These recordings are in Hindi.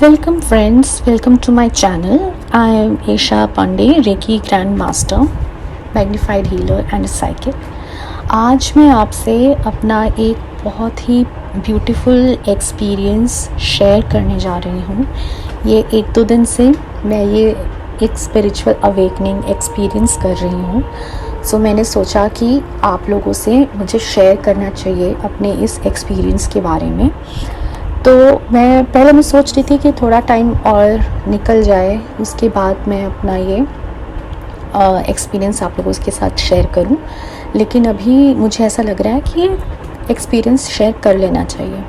Welcome friends, welcome to my channel. I am Esha Pandey, Reiki Grand Master, Magnified Healer and Psychic. आज मैं आपसे अपना एक बहुत ही ब्यूटीफुल एक्सपीरियंस शेयर करने जा रही हूँ। ये 1-2 दिन से मैं ये एक स्पिरिचुअल अवेकनिंग एक्सपीरियंस कर रही हूँ। सो मैंने सोचा कि आप लोगों से मुझे शेयर करना चाहिए अपने इस एक्सपीरियंस के बारे में। तो मैं सोच रही थी कि थोड़ा टाइम और निकल जाए, उसके बाद मैं अपना ये एक्सपीरियंस आप लोगों के साथ शेयर करूं, लेकिन अभी मुझे ऐसा लग रहा है कि एक्सपीरियंस शेयर कर लेना चाहिए।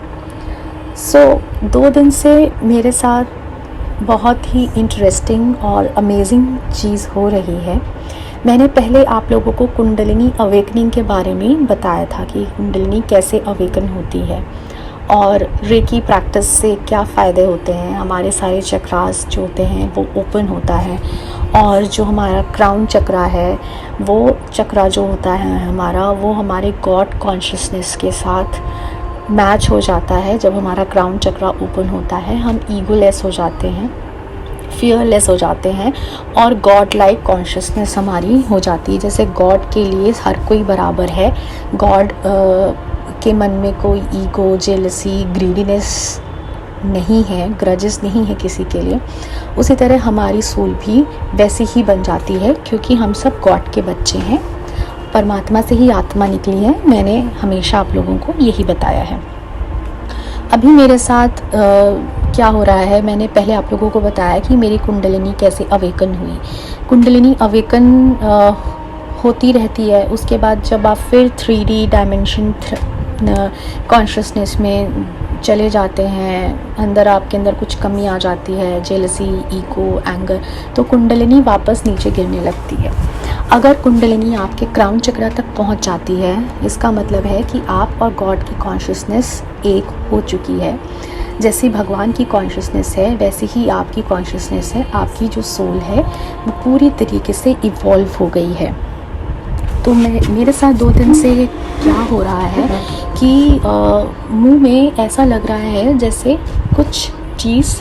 2 दिन से मेरे साथ बहुत ही इंटरेस्टिंग और अमेजिंग चीज़ हो रही है। मैंने पहले आप लोगों को कुंडलिनी अवेकनिंग के बारे में बताया था कि कुंडलिनी कैसे अवेकन होती है और रेकी प्रैक्टिस से क्या फ़ायदे होते हैं। हमारे सारे चक्रास जो होते हैं वो ओपन होता है, और जो हमारा क्राउन चक्रा है, वो चक्रा जो होता है हमारा, वो हमारे गॉड कॉन्शियसनेस के साथ मैच हो जाता है। जब हमारा क्राउन चक्रा ओपन होता है, हम ईगोलेस हो जाते हैं, फियरलेस हो जाते हैं, और गॉड लाइक कॉन्शियसनेस हमारी हो जाती है। जैसे गॉड के लिए हर कोई बराबर है, गॉड के मन में कोई ईगो, जेलसी, ग्रीडीनेस नहीं है, ग्रजेस नहीं है किसी के लिए। उसी तरह हमारी सोल भी वैसी ही बन जाती है, क्योंकि हम सब गॉड के बच्चे हैं, परमात्मा से ही आत्मा निकली है। मैंने हमेशा आप लोगों को यही बताया है। अभी मेरे साथ क्या हो रहा है, मैंने पहले आप लोगों को बताया कि मेरी कुंडलिनी कैसे अवेकन हुई। कुंडलिनी अवेकन होती रहती है। उसके बाद जब आप फिर 3D डायमेंशन कॉन्शियसनेस में चले जाते हैं, अंदर आपके अंदर कुछ कमी आ जाती है, जेलसी, ईगो, एंगर, तो कुंडलिनी वापस नीचे गिरने लगती है। अगर कुंडलिनी आपके क्राउन चक्र तक पहुंच जाती है, इसका मतलब है कि आप और गॉड की कॉन्शियसनेस एक हो चुकी है। जैसी भगवान की कॉन्शियसनेस है, वैसी ही आपकी कॉन्शियसनेस है। आपकी जो सोल है वो पूरी तरीके से इवॉल्व हो गई है। तो मेरे साथ 2 दिन से क्या हो रहा है कि मुंह में ऐसा लग रहा है जैसे कुछ चीज़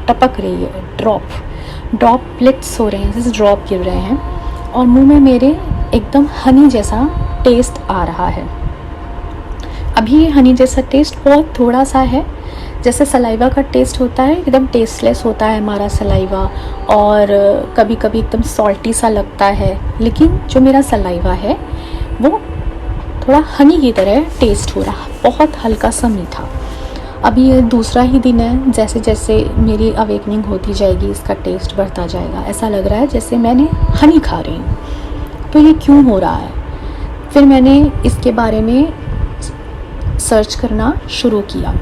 टपक रही है, ड्रॉपलेट्स हो रहे हैं, जैसे ड्रॉप गिर रहे हैं, और मुंह में मेरे एकदम हनी जैसा टेस्ट आ रहा है। अभी ये हनी जैसा टेस्ट बहुत थोड़ा सा है, जैसे सलाइवा का टेस्ट होता है, एकदम टेस्टलेस होता है हमारा सलाइवा, और कभी कभी एकदम सॉल्टी सा लगता है। लेकिन जो मेरा सलाइवा है वो थोड़ा हनी की तरह टेस्ट हो रहा, बहुत हल्का सा मीठा। अभी ये दूसरा ही दिन है, जैसे जैसे मेरी अवेकनिंग होती जाएगी इसका टेस्ट बढ़ता जाएगा। ऐसा लग रहा है जैसे मैंने हनी खा रही हूँ। तो ये क्यों हो रहा है? फिर मैंने इसके बारे में सर्च करना शुरू किया।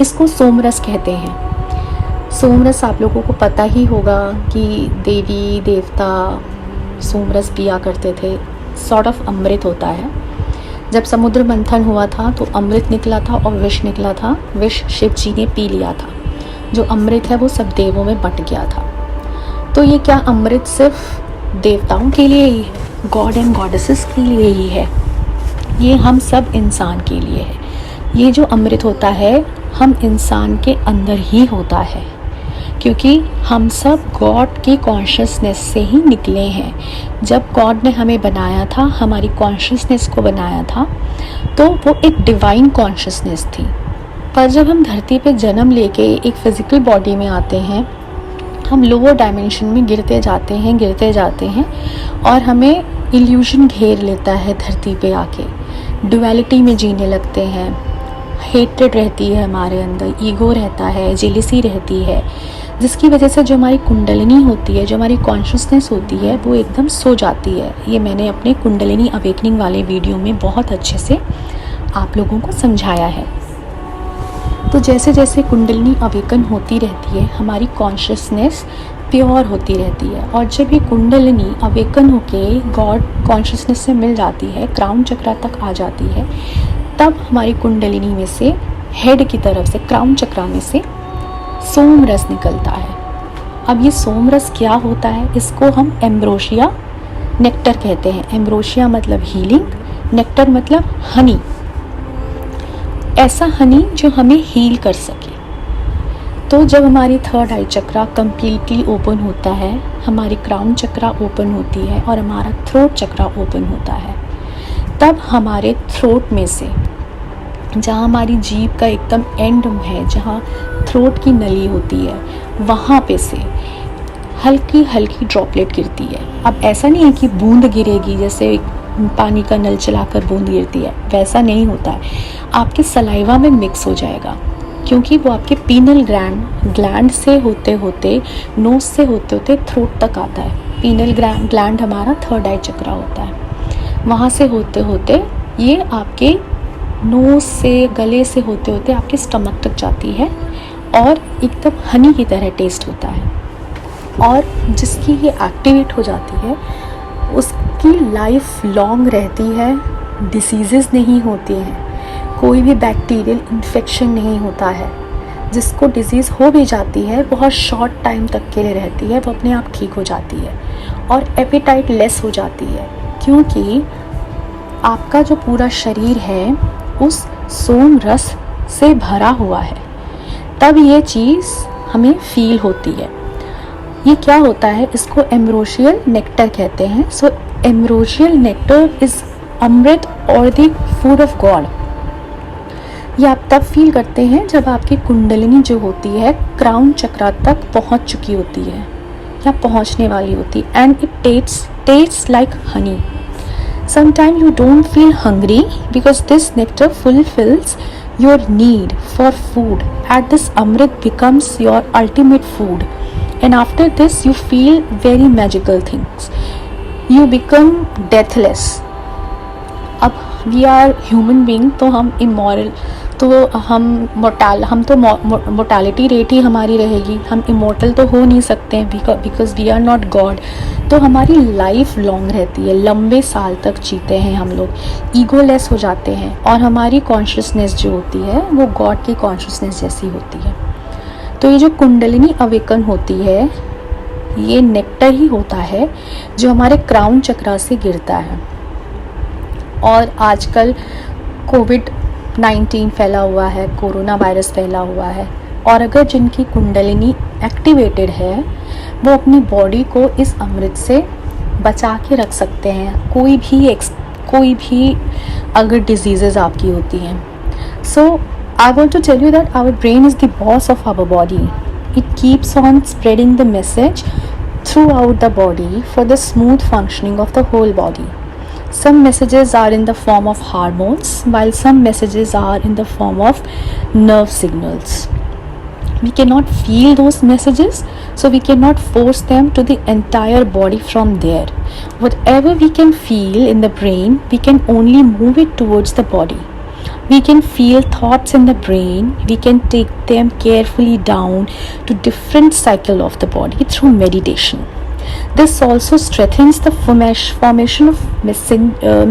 इसको सोमरस कहते हैं। सोमरस आप लोगों को पता ही होगा कि देवी देवता सोमरस पिया करते थे। सॉर्ट ऑफ अमृत होता है। जब समुद्र मंथन हुआ था तो अमृत निकला था और विष निकला था। विष शिव जी ने पी लिया था, जो अमृत है वो सब देवों में बंट गया था। तो ये क्या अमृत सिर्फ देवताओं के लिए ही है? गॉड एंड गॉडेसेस के लिए ही है? ये हम सब इंसान के लिए है। ये जो अमृत होता है हम इंसान के अंदर ही होता है, क्योंकि हम सब गॉड की कॉन्शियसनेस से ही निकले हैं। जब गॉड ने हमें बनाया था, हमारी कॉन्शियसनेस को बनाया था, तो वो एक डिवाइन कॉन्शियसनेस थी। पर जब हम धरती पे जन्म लेके एक फिज़िकल बॉडी में आते हैं, हम लोअर डायमेंशन में गिरते जाते हैं, और हमें इल्यूजन घेर लेता है धरती पे आके। ड्युअलिटी में जीने लगते हैं, हेट्रेड रहती है हमारे अंदर, ईगो रहता है, जेलिसी रहती है, जिसकी वजह से जो हमारी कुंडलिनी होती है, जो हमारी कॉन्शियसनेस होती है, वो एकदम सो जाती है। ये मैंने अपने कुंडलिनी अवेकनिंग वाले वीडियो में बहुत अच्छे से आप लोगों को समझाया है। तो जैसे जैसे कुंडलिनी अवेकन होती रहती है, हमारी कॉन्शियसनेस प्योर होती रहती है, और जब ये कुंडलिनी अवेकन होके गॉड कॉन्शियसनेस से मिल जाती है, क्राउन चक्रा तक आ जाती है, तब हमारी कुंडलिनी में से हेड की तरफ से, क्राउन चक्रा में से सोमरस निकलता है। अब ये सोमरस क्या होता है? इसको हम एम्ब्रोशिया नेक्टर कहते हैं। एम्ब्रोशिया मतलब हीलिंग, नेक्टर मतलब हनी। ऐसा हनी जो हमें हील कर सके। तो जब हमारी थर्ड आई चक्रा कम्प्लीटली ओपन होता है, हमारी क्राउन चक्रा ओपन होती है और हमारा थ्रोट चक्रा ओपन होता है, तब हमारे थ्रोट में से, जहाँ हमारी जीभ का एकदम एंड है, जहाँ थ्रोट की नली होती है, वहाँ पे से हल्की हल्की ड्रॉपलेट गिरती है। अब ऐसा नहीं है कि बूंद गिरेगी, जैसे पानी का नल चलाकर बूंद गिरती है, वैसा नहीं होता है। आपके सलाइवा में मिक्स हो जाएगा, क्योंकि वो आपके पीनल ग्लैंड से होते होते, नोज से होते होते थ्रोट तक आता है। पीनल ग्लैंड हमारा थर्ड आई चक्रा होता है। वहाँ से होते होते ये आपके नोज से, गले से होते होते आपके स्टमक तक जाती है और एकदम हनी की तरह टेस्ट होता है। और जिसकी ये एक्टिवेट हो जाती है उसकी लाइफ लॉन्ग रहती है, डिसीज़ेस नहीं होती हैं, कोई भी बैक्टीरियल इन्फेक्शन नहीं होता है। जिसको डिज़ीज़ हो भी जाती है बहुत शॉर्ट टाइम तक के लिए रहती है, वो अपने आप ठीक हो जाती है और एपेटाइट लेस हो जाती है, क्योंकि आपका जो पूरा शरीर है उस सोम रस से भरा हुआ है। तब ये चीज़ हमें फील होती है। ये क्या होता है, इसको एम्ब्रोशियल नेक्टर कहते हैं। सो एम्ब्रोशियल नेक्टर इज़ अमृत और द फूड ऑफ गॉड। ये आप तब फील करते हैं जब आपकी कुंडलिनी जो होती है क्राउन चक्रा तक पहुंच चुकी होती है या पहुंचने वाली होती है, and it tests like Honey. Sometimes you don't feel hungry because this nectar fulfills your need for food, and this amrit becomes your ultimate food. And after this you feel very magical things. You become deathless. अब we are human being, तो हम immoral, तो हम मोर्टालिटी रेट ही हमारी रहेगी, हम इमोर्टल तो हो नहीं सकते हैं because we are not God. तो हमारी लाइफ लॉन्ग रहती है, लंबे साल तक जीते हैं हम लोग, ईगोलेस हो जाते हैं और हमारी कॉन्शियसनेस जो होती है वो गॉड की कॉन्शियसनेस जैसी होती है। तो ये जो कुंडलिनी अवेकन होती है ये नेक्टर ही होता है जो हमारे क्राउन चक्रा से गिरता है। और आजकल कोविड-19 फैला हुआ है, कोरोना वायरस फैला हुआ है, और अगर जिनकी कुंडलिनी एक्टिवेटेड है वो अपनी बॉडी को इस अमृत से बचा के रख सकते हैं, कोई भी अगर डिजीज़ेज़ आपकी होती हैं। So I want to tell you that our brain is the boss of our body. It keeps on spreading the message throughout the body for the smooth functioning of the whole body. Some messages are in the form of hormones, while some messages are in the form of nerve signals. We cannot feel those messages, so we cannot force them to the entire body from there. Whatever we can feel in the brain, we can only move it towards the body. We can feel thoughts in the brain, we can take them carefully down to different cycle of the body through meditation. This also strengthens the formation of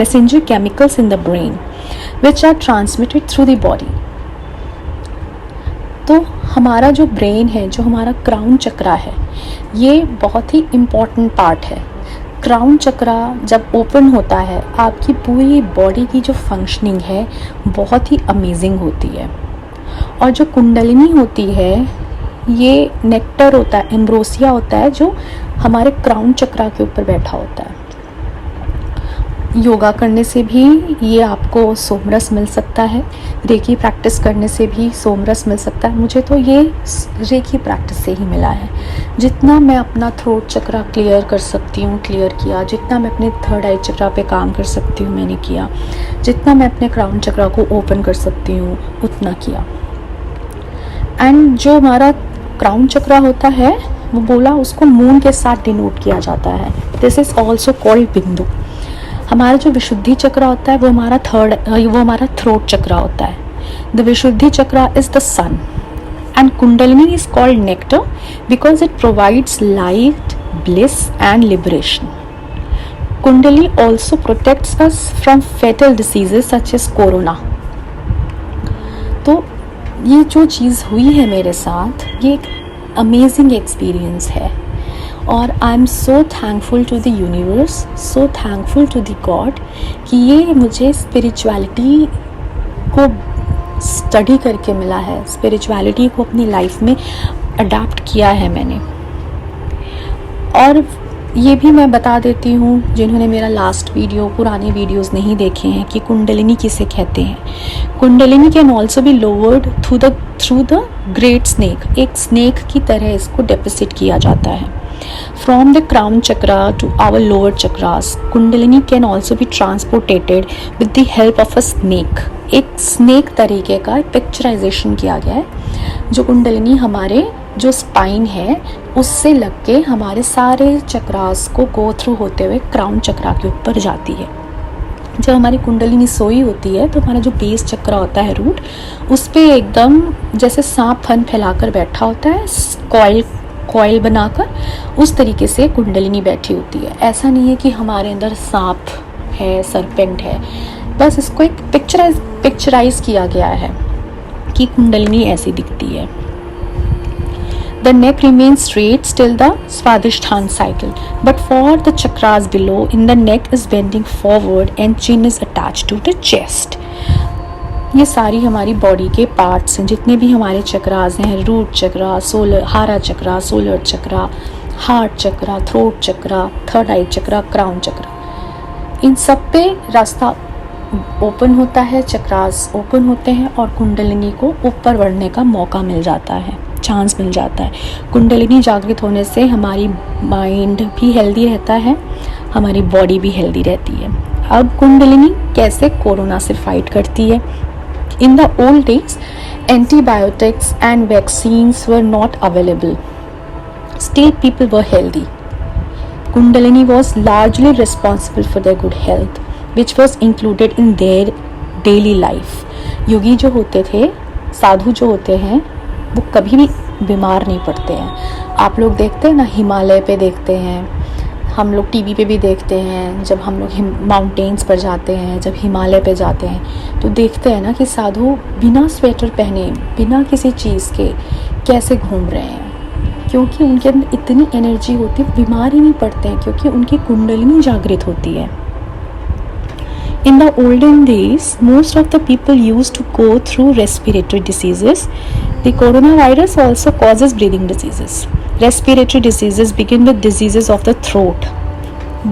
messenger chemicals in the brain, which are transmitted through the body. तो हमारा जो ब्रेन है, जो हमारा क्राउन चक्रा है, ये बहुत ही इम्पॉर्टेंट पार्ट है। क्राउन चक्रा जब ओपन होता है आपकी पूरी बॉडी की जो फंक्शनिंग है बहुत ही अमेजिंग होती है। और जो कुंडलिनी होती है ये नेक्टर होता है, एम्ब्रोसिया होता है जो हमारे क्राउन चक्रा के ऊपर बैठा होता है। योगा करने से भी ये आपको सोमरस मिल सकता है, रेकी प्रैक्टिस करने से भी सोमरस मिल सकता है। मुझे तो ये रेकी प्रैक्टिस से ही मिला है। जितना मैं अपना थ्रोट चक्रा क्लियर कर सकती हूँ क्लियर किया, जितना मैं अपने थर्ड आई चक्रा पे काम कर सकती हूँ मैंने किया, जितना मैं अपने क्राउन चक्रा को ओपन कर सकती हूँ उतना किया। एंड जो हमारा क्राउन चक्रा होता है वो बोला उसको मून के साथ डिनोट किया जाता है। दिस इज़ ऑल्सो कॉल्ड बिंदु। हमारा जो विशुद्धि चक्रा होता है वो हमारा थ्रोट चक्रा होता है। The Vishuddhi chakra is the sun and Kundalini is called nectar because it provides light, bliss and liberation. Kundali also protects us from fatal diseases such as corona. तो ये जो चीज़ हुई है मेरे साथ ये एक अमेजिंग एक्सपीरियंस है और I am so thankful to the universe, so thankful to the God कि ये मुझे स्पिरिचुअलिटी को स्टडी करके मिला है, स्पिरिचुअलिटी को अपनी लाइफ में अडाप्ट किया है मैंने। और ये भी मैं बता देती हूँ जिन्होंने मेरा लास्ट वीडियो, पुराने वीडियोस नहीं देखे हैं, कि कुंडलिनी किसे कहते हैं। Kundalini can also be lowered through the great snake. एक स्नेक की तरह इसको डेपिसिट किया जाता है। From the crown chakra to our lower chakras, Kundalini can also be transported with the help of a snake. एक स्नेक तरीके का पिक्चराइजेशन किया गया है, जो कुंडलिनी हमारे जो स्पाइन है उससे लग के हमारे सारे चक्रास को गो थ्रू होते हुए क्राउन चक्रा के ऊपर जाती है। जब हमारी कुंडलिनी सोई होती है तो हमारा जो बेस चक्रा होता है, रूट, उस पे एकदम जैसे सांप फन फैलाकर बैठा होता है, कॉइल बनाकर, उस तरीके से कुंडलिनी बैठी होती है। ऐसा नहीं है कि हमारे अंदर सांप है, सरपेंट है, बस इसको एक पिक्चराइज किया गया है कि कुंडलिनी ऐसी दिखती है। The neck remains straight till the Swadhisthana cycle, but for the chakras below, in the neck is bending forward and chin is attached to the chest. ये सारी हमारी बॉडी के पार्ट्स हैं, जितने भी हमारे चक्रास हैं, रूट चक्रा, हारा चक्रा, सोलर चक्रा, हार्ट चक्रा, थ्रोट चक्रा, थर्ड आई चक्रा, क्राउन चक्रा, इन सब पे रास्ता ओपन होता है, चक्रास ओपन होते हैं और कुंडलिनी को ऊपर बढ़ने का मौका मिल जाता है, चांस मिल जाता है। कुंडलिनी जागृत होने से हमारी माइंड भी हेल्दी रहता है, हमारी बॉडी भी हेल्दी रहती है। अब कुंडलिनी कैसे कोरोना से फाइट करती है? In the old days antibiotics and vaccines were not available, still people were healthy. Kundalini was largely responsible for their good health which was included in their daily life. योगी जो होते थे, साधु जो होते हैं, वो कभी भी बीमार नहीं पड़ते हैं। आप लोग देखते हैं ना, हिमालय पे देखते हैं, हम लोग टीवी पे भी देखते हैं, जब हम लोग माउंटेन्स पर जाते हैं, जब हिमालय पे जाते हैं, तो देखते हैं ना कि साधु बिना स्वेटर पहने, बिना किसी चीज़ के कैसे घूम रहे हैं, क्योंकि उनके अंदर इतनी एनर्जी होती है, बीमार ही नहीं पड़ते हैं, क्योंकि उनकी कुंडलिनी जागृत होती है। In the olden days, most of the people used to go through respiratory diseases. The coronavirus also causes breathing diseases. Respiratory diseases begin with diseases of the throat.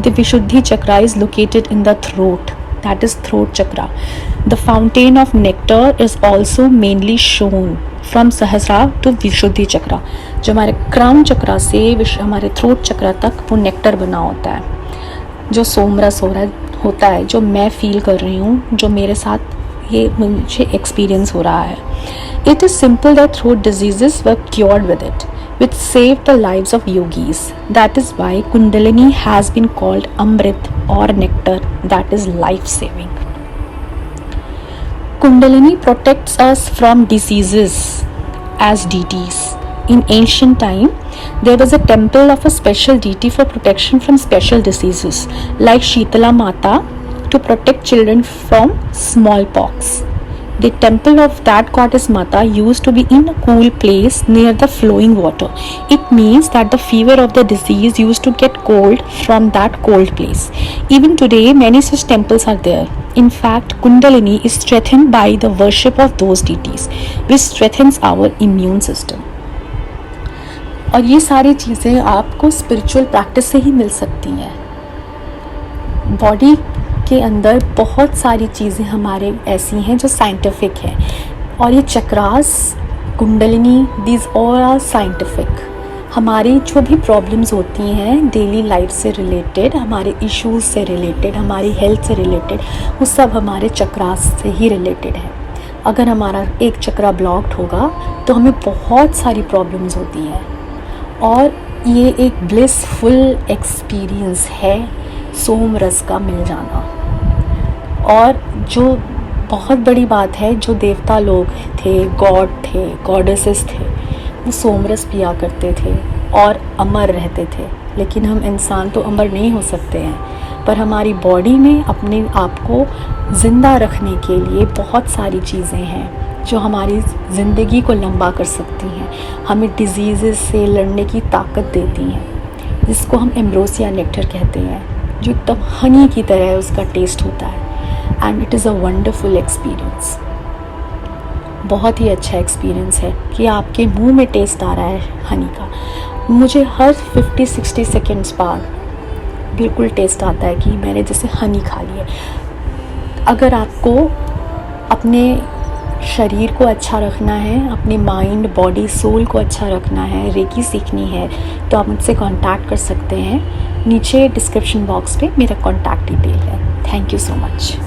The Vishuddhi chakra is located in the throat, that is throat chakra. The fountain of nectar is also mainly shown from Sahasrara to Vishuddhi chakra. जो हमारे क्राउन चक्रा से हमारे थ्रोट चक्रा तक वो नेक्टर बना होता है, जो सोमरस होता है, जो मैं फील कर रही हूँ, जो मेरे साथ ये मुझे एक्सपीरियंस हो रहा है। It is simple that throat diseases were cured with it, which saved the lives of yogis. That is why Kundalini has been called amrit और nectar, that is life saving. Kundalini protects us from diseases as deities. In ancient time, there was a temple of a special deity for protection from special diseases, like Shitala Mata, to protect children from smallpox. The temple of that goddess Mata used to be in a cool place near the flowing water. It means that the fever of the disease used to get cold from that cold place. Even today, many such temples are there. In fact, Kundalini is strengthened by the worship of those deities, which strengthens our immune system. और ये सारी चीज़ें आपको स्पिरिचुअल प्रैक्टिस से ही मिल सकती हैं। बॉडी के अंदर बहुत सारी चीज़ें हमारे ऐसी हैं जो साइंटिफिक हैं, और ये chakras, kundalini, these all are scientific. हमारी जो भी प्रॉब्लम्स होती हैं डेली लाइफ से रिलेटेड, हमारे इश्यूज से रिलेटेड, हमारी हेल्थ से रिलेटेड, वो सब हमारे चक्रास से ही रिलेटेड है। अगर हमारा एक चक्रा ब्लॉक्ड होगा तो हमें बहुत सारी प्रॉब्लम्स होती हैं, और ये एक ब्लिसफुल एक्सपीरियंस है सोम रस का मिल जाना। और जो बहुत बड़ी बात है, जो देवता लोग थे, गॉड थे, गॉडेसेस थे, वो सोमरस पिया करते थे और अमर रहते थे। लेकिन हम इंसान तो अमर नहीं हो सकते हैं, पर हमारी बॉडी में अपने आप को ज़िंदा रखने के लिए बहुत सारी चीज़ें हैं जो हमारी ज़िंदगी को लंबा कर सकती हैं, हमें डिजीज़ से लड़ने की ताकत देती हैं, जिसको हम एम्ब्रोसिया नेक्टर कहते हैं, जो एकदम हनी की तरह उसका टेस्ट होता है। And it is a wonderful experience. बहुत ही अच्छा एक्सपीरियंस है कि आपके मुंह में टेस्ट आ रहा है हनी का। मुझे हर 50-60 सेकेंड्स बाद बिल्कुल टेस्ट आता है कि मैंने जैसे हनी खा लिया। अगर आपको अपने शरीर को अच्छा रखना है, अपने माइंड, बॉडी, सोल को अच्छा रखना है, रेकी सीखनी है, तो आप मुझसे कांटेक्ट कर सकते हैं। नीचे डिस्क्रिप्शन बॉक्स पे मेरा कांटेक्ट डिटेल है। Thank you so much.